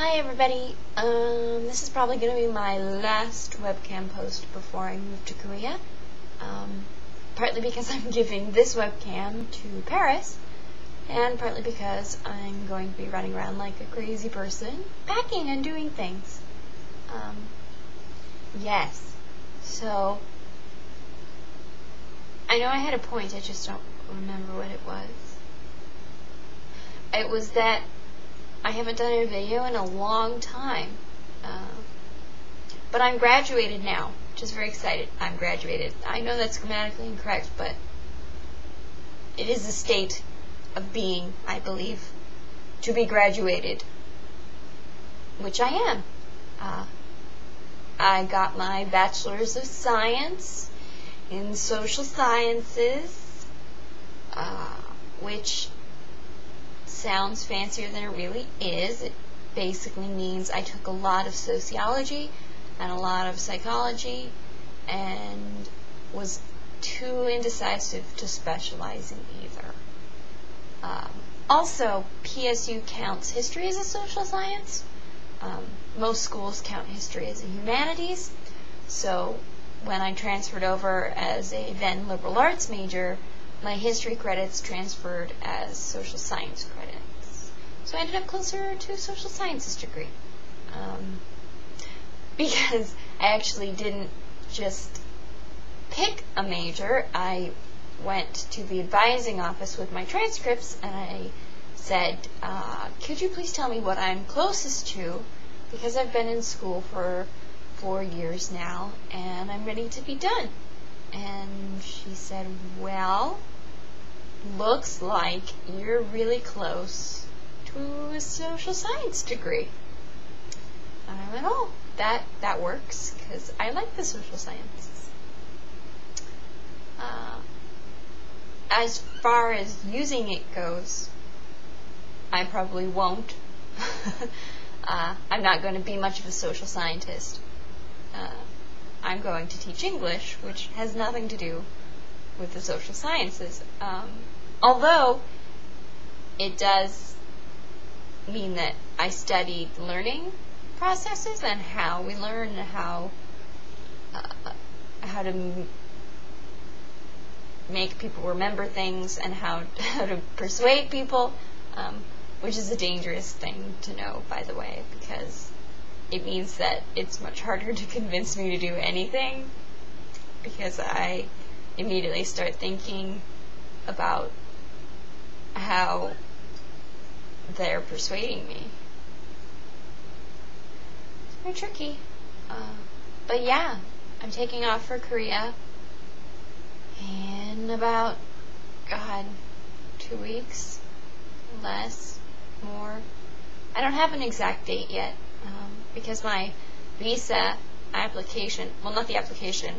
Hi everybody, this is probably going to be my last webcam post before I move to Korea, partly because I'm giving this webcam to Paris, and partly because I'm going to be running around like a crazy person, packing and doing things. Yes, so, I know I had a point, I just don't remember what it was. It was that I haven't done a video in a long time, but I'm graduated now, which is very excited. I'm graduated. I know that's grammatically incorrect, but it is a state of being, I believe, to be graduated, which I am. I got my Bachelor's of Science in Social Sciences, which sounds fancier than it really is. It basically means I took a lot of sociology and a lot of psychology and was too indecisive to specialize in either. Also, PSU counts history as a social science. Most schools count history as a humanities. So when I transferred over as a then liberal arts major, my history credits transferred as social science credits. So I ended up closer to a social sciences degree. Because I actually didn't just pick a major. I went to the advising office with my transcripts and I said, could you please tell me what I'm closest to, because I've been in school for 4 years now and I'm ready to be done. And she said, well, looks like you're really close to a social science degree. And I went, oh, that works, because I like the social sciences. As far as using it goes, I probably won't. I'm not going to be much of a social scientist. I'm going to teach English, which has nothing to do with the social sciences. Although it does mean that I studied learning processes and how we learn, how to make people remember things and how to persuade people, which is a dangerous thing to know, by the way, because it means that it's much harder to convince me to do anything, because I immediately start thinking about how they're persuading me. It's very tricky. But yeah, I'm taking off for Korea in about, 2 weeks, less, more. I don't have an exact date yet, because my visa application, well, not the application,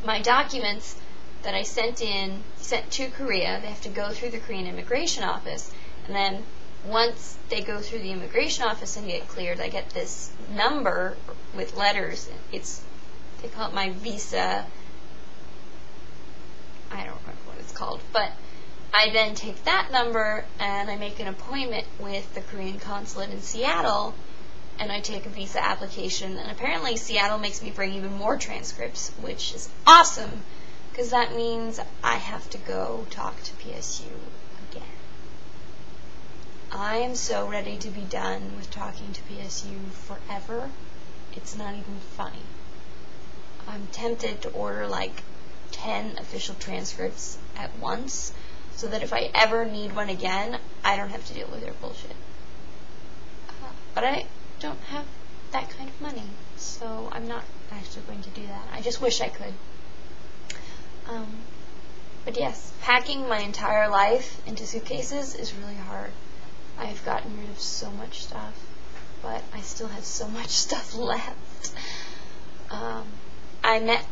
my documents that I sent to Korea, they have to go through the Korean immigration office, and then once they go through the immigration office and get cleared, I get this number with letters. They call it my visa, I don't remember what it's called, but I then take that number and I make an appointment with the Korean consulate in Seattle, and I take a visa application, and apparently Seattle makes me bring even more transcripts, which is awesome, because that means I have to go talk to PSU again. I am so ready to be done with talking to PSU forever. It's not even funny. I'm tempted to order like 10 official transcripts at once, so that if I ever need one again, I don't have to deal with their bullshit. But I don't have that kind of money, so I'm not actually going to do that. I just wish I could. But yes, packing my entire life into suitcases is really hard. I've gotten rid of so much stuff, but I still have so much stuff left. I met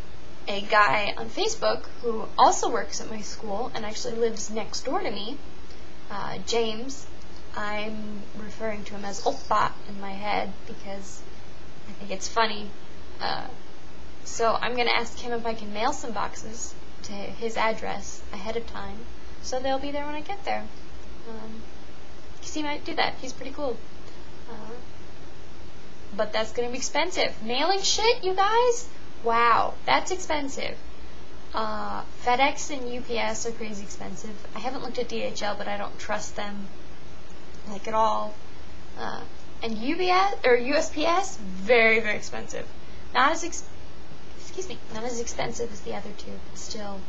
a guy on Facebook who also works at my school and actually lives next door to me, James. I'm referring to him as Oppa in my head because I think it's funny. So I'm going to ask him if I can mail some boxes to his address ahead of time, so they'll be there when I get there. Because he might do that. He's pretty cool. but that's going to be expensive. Mailing shit, you guys? Wow, that's expensive. FedEx and UPS are crazy expensive. I haven't looked at DHL, but I don't trust them, like, at all. And USPS, very, very expensive. Not as expensive as the other two, but still,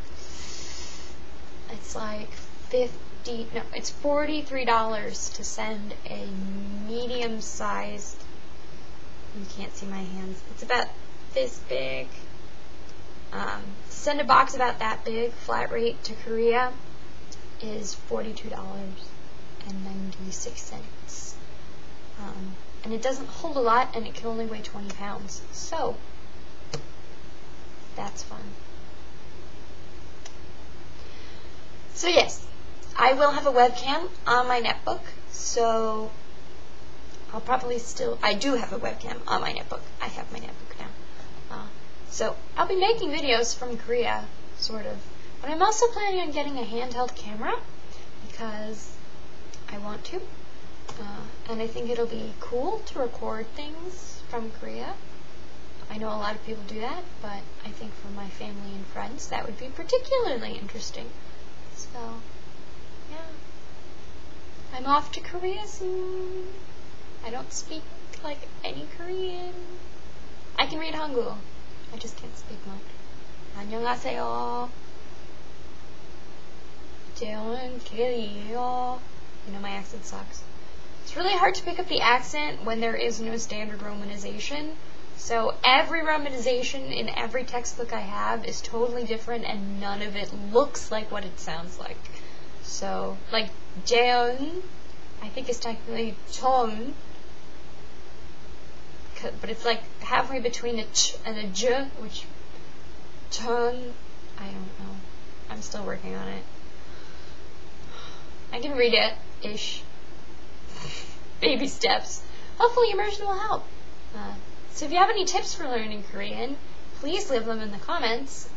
it's like it's $43 to send a medium-sized, you can't see my hands, it's about this big, send a box about that big, flat rate to Korea is $42.96. And it doesn't hold a lot, and it can only weigh 20 pounds. So, that's fun. So yes, I will have a webcam on my netbook, so I'll probably I do have a webcam on my netbook. I have my netbook now. So I'll be making videos from Korea, sort of. But I'm also planning on getting a handheld camera, because I want to. And I think it'll be cool to record things from Korea. I know a lot of people do that, but I think for my family and friends that would be particularly interesting. So, yeah. I'm off to Korea soon. I don't speak, like, any Korean. I can read Hangul. I just can't speak much. 안녕하세요. 재원길이에요. You know, my accent sucks. It's really hard to pick up the accent when there is no standard romanization. So every romanization in every textbook I have is totally different, and none of it looks like what it sounds like. So, like, Jeon, I think is technically Chon, but it's like halfway between a ch and a j, which Chon, I don't know. I'm still working on it. I can read it, ish. Baby steps. Hopefully immersion will help. So if you have any tips for learning Korean, please leave them in the comments,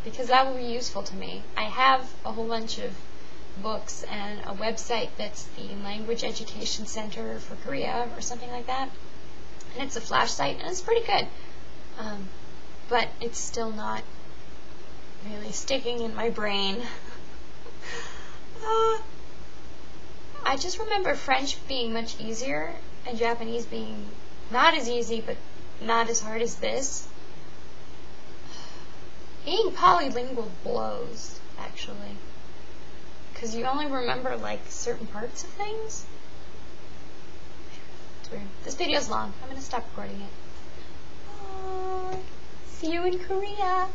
because that will be useful to me. I have a whole bunch of books and a website that's the Language Education Center for Korea, or something like that. And it's a flash site, and it's pretty good. But it's still not really sticking in my brain. I just remember French being much easier, and Japanese being not as easy, but not as hard as this. Being polylingual blows, actually. Because you only remember, like, certain parts of things. It's weird. This video's long. I'm going to stop recording it. Bye. See you in Korea.